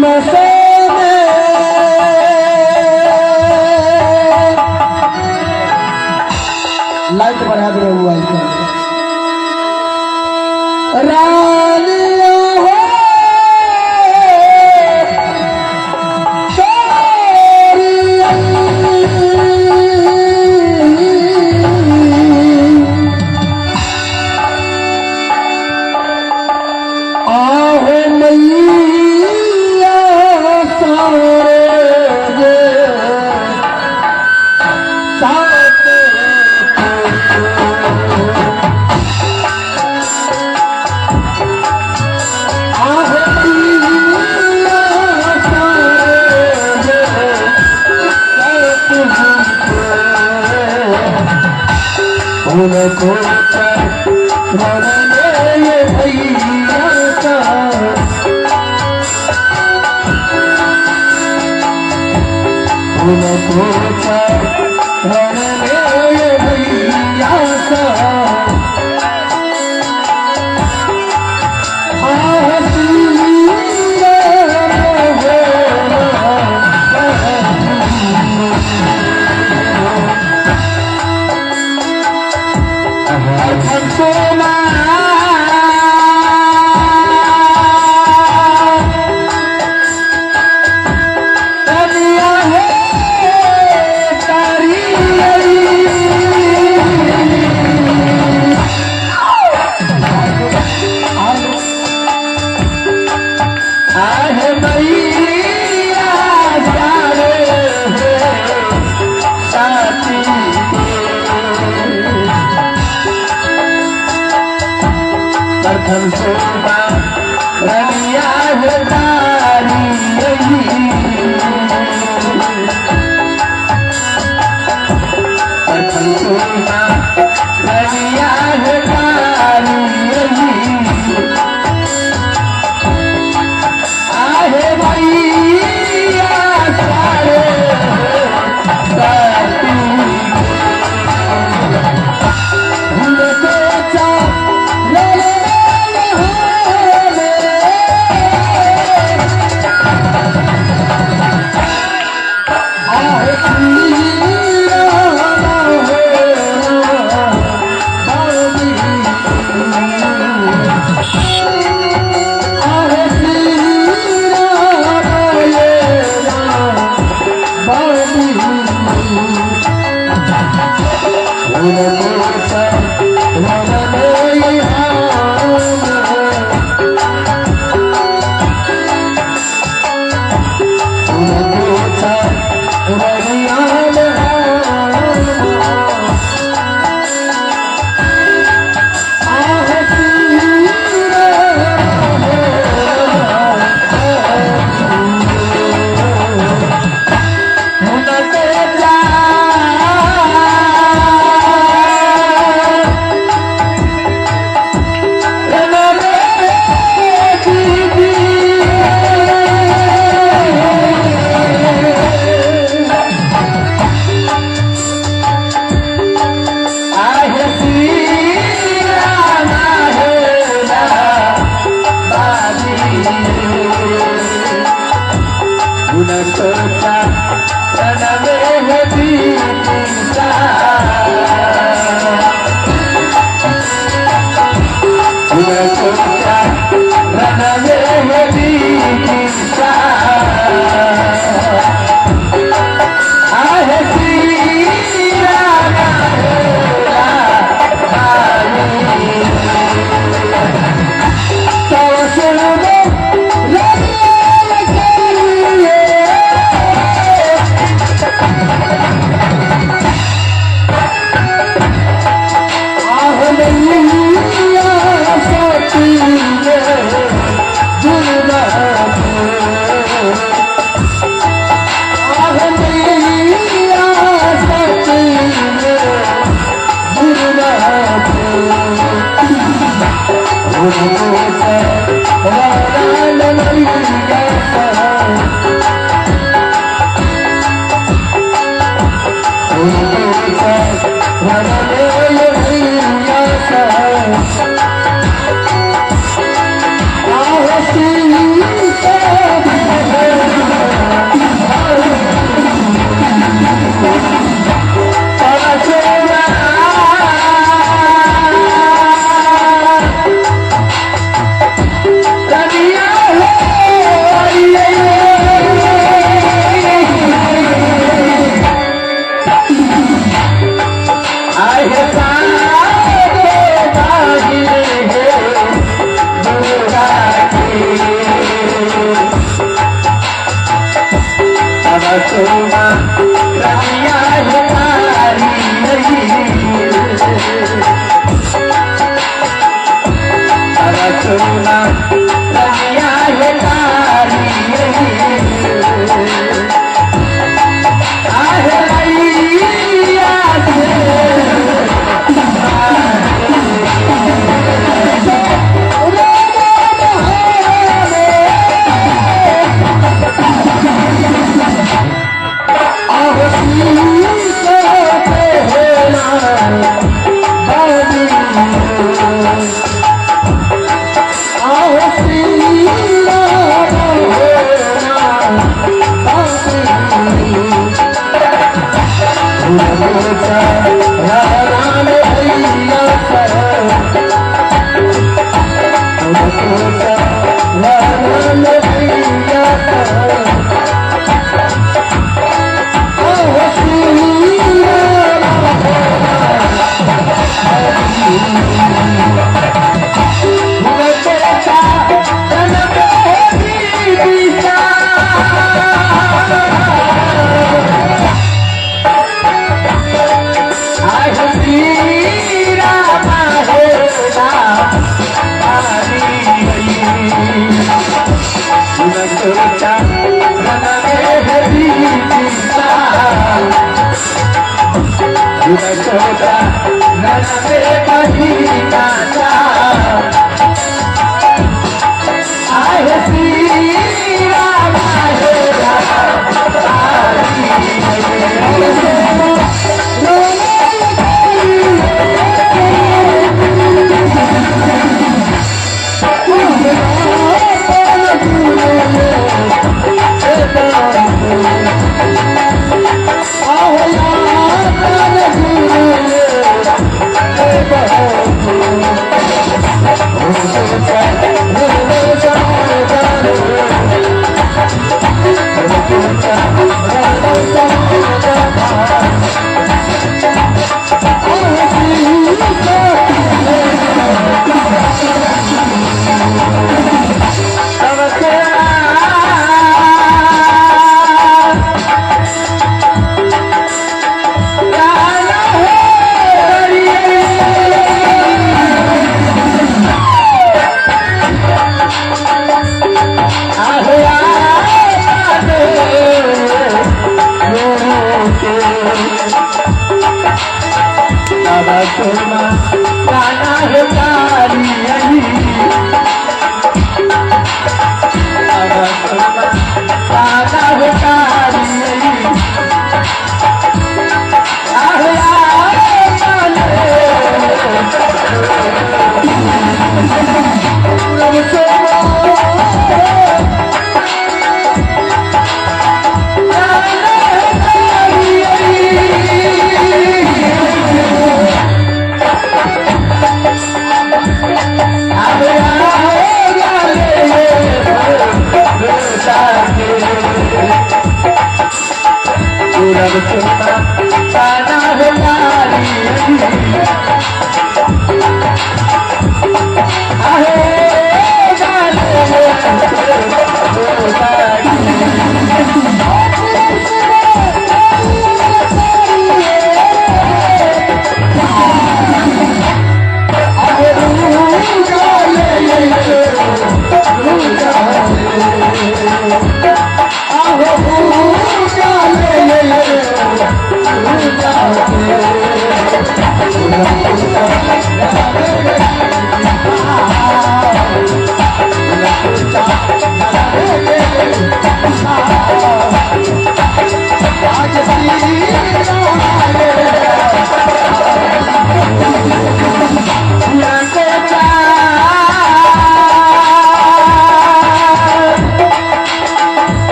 नमस्ते लाइट बढ़ा दे हुआ रानिया हो उनको भैया का उनको भैया का प्रथम शोभा रनिया है तारी प्रथम शोभा रनिया है तारी आहे भैया सारे I सोना रनिया है तारी आहे मैया से सोना गाना है तारी गाना है तारी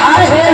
I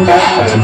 Oh,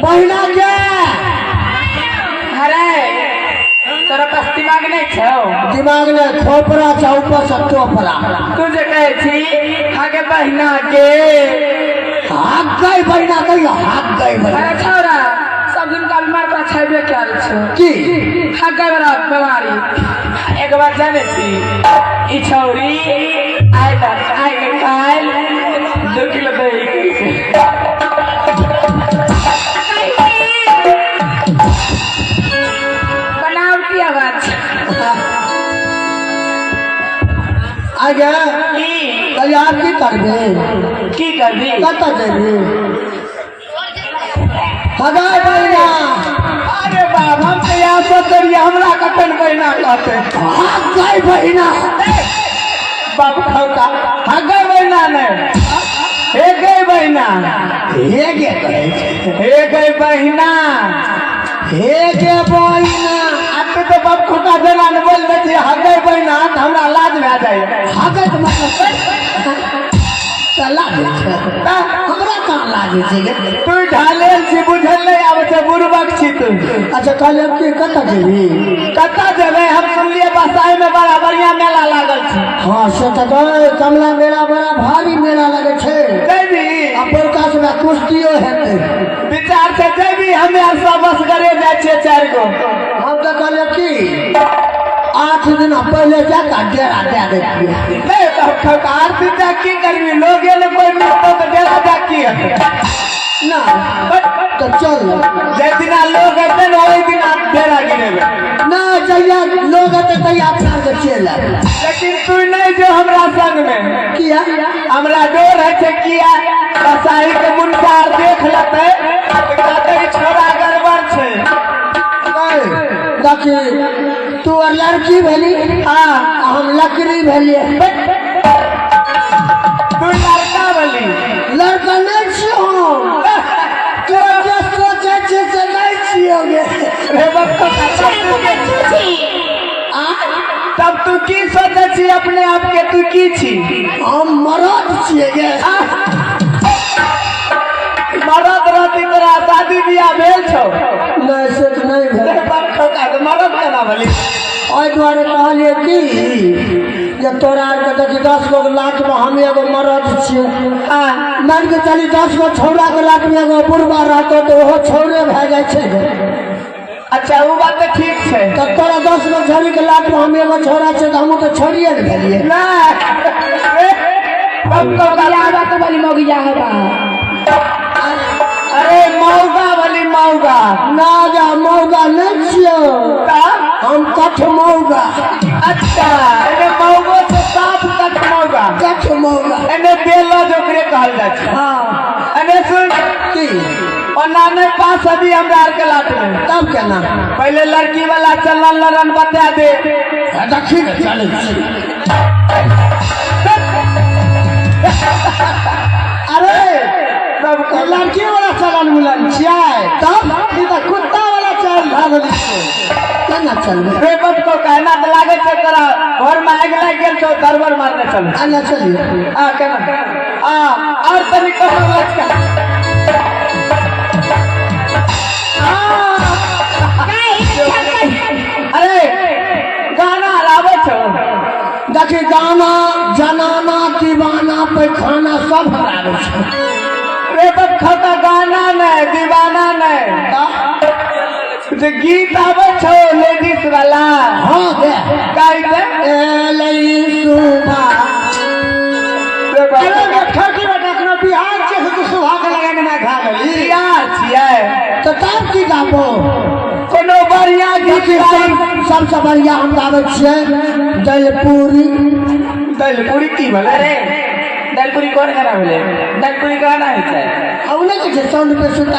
बहिना के अरे तोरा पास दिमाग नहीं छौ दिमाग ने खोपरा चौपा सब टोपरा तुझे कहे छी आगे बहिना के हाथ गई बहिना कहियो हाथ गई बहिना अरे छौरा सब दिन का बीमार का छेबे कैल छौ की हागे बड़ा बीमारी एक बार जाने छी ई छौरी आइ के काल 2 किलो दही बनावटी आवाज आगे की तैयार की करबे की करबी कत जेबी हगाई बहिना अरे बाप हम तो यहाँ सोचलिए हमरा कखन बहिना कहते हाथ गई बहिना बाप खौका हगे बहिना नहीं हे गई बहिना हे गे कहै छै हे गई बहिना हे गे बहिना अब तो बाप खौका देना न बोल दे हगे बहिना तो हमरा लाज भए जाए हगत मतलब लागे छै हमरा कहाँ लागे छै गे तू ढालेल छी बुझल नहीं आवे छै बुरबक छी तू अच्छा कहले कि कत जेबी कतऽ जेबै हम सुनलिए बसाई में बड़ा बढ़िया मेला लागल छै हाँ से तो कमला मेला बड़ा भारी मेला लगे छै जेबी आ बड़का से कुश्तियो हेतै विचार से जेबी हमे सब बस करे जाय छियै 4 गो हम तो कहले कि 8 दिन पहले जाकर डेरा दे देतियै नहीं तो खौकार सीधा की करबी लोगे ने कोई मिलतो तो डेरा जा की हते ना तो चल जे दिना लोग अते न ओई दिना डेरा गिरेबे ना जहिया लोग अते तैया अपना के चल आए लेकिन तू नहीं जो हमरा संग में किया हमरा डर है छै किया बसाई के मुनसार देख लेते कहते कि छोरा गड़बड़ छै देखी तू और लड़की भेली हां हम लकड़ी भेलिए तू लड़का बोली लड़का नहीं छियो तू जे सोचे छै से नहीं छियो गे रे बक्का तब तू की सोचे छी अपने आप के तू की छी हम मरद छिए गे मरद रहती तोरा शादी बियाह भेल छौ नहीं से तो नहीं भेल मरद केना बोली ओहि दुआरे कहलिए कि जे तोरा के देखी 10 गो लाख में हम एगो मरद छिए मान के चली 10 गो छौड़ा के लाख में एगो बुढ़बा रहतो तो ओहो छौड़े भए जाय छै अच्छा वो बात तो ठीक है तो तोरा 10 गो छौड़ी के लाख में हम एगो छौड़ा छै तो हम तो छोड़िए न भेलिए ना बात वाली मौगिया है अरे मौगा वाली मौगा ना जा मौगा नहीं छियो हम कठ मौगा अच्छा एने मौगो से साफ कट मौगा एने बेला जोकरे कहल जाय छै हाँ एने सुन की ओना नहीं पास अभी हमरा आर के लाट में तब केना पहले लड़की वाला चलन लड़न बता दे देखी न चले अरे तब लड़की वाला चलन बुलन छियै तब ई त कुत्ता वाला चल भागल छै केना चलबे रे बट को कहना त लागे छै तोरा घर में आग लग गेल छौ तरबर मारने चल आना चलिए आ केना आ और तरीका से लचका गाना जनाना दीवाना पैखाना सब हमरा आबै छै रे बच्चा का गाना नहीं दीवाना नहीं जो गीत आवे छो लेडीज वाला हाँ के गाइते एलै सुबह रे अरे बच्चा देखो कि बेटा अपना बिहार के से सुबह के लगाने में खा गई यार छिए तो तब की गाबो कोनो बढ़िया गीत गाई सबसे बढ़िया हम गाबै छियै दलपूरी दलपुरी की भले अरे दलपुरी कौन गाना भले दलपुरी गाना है अब नहीं साउंड पे सुनता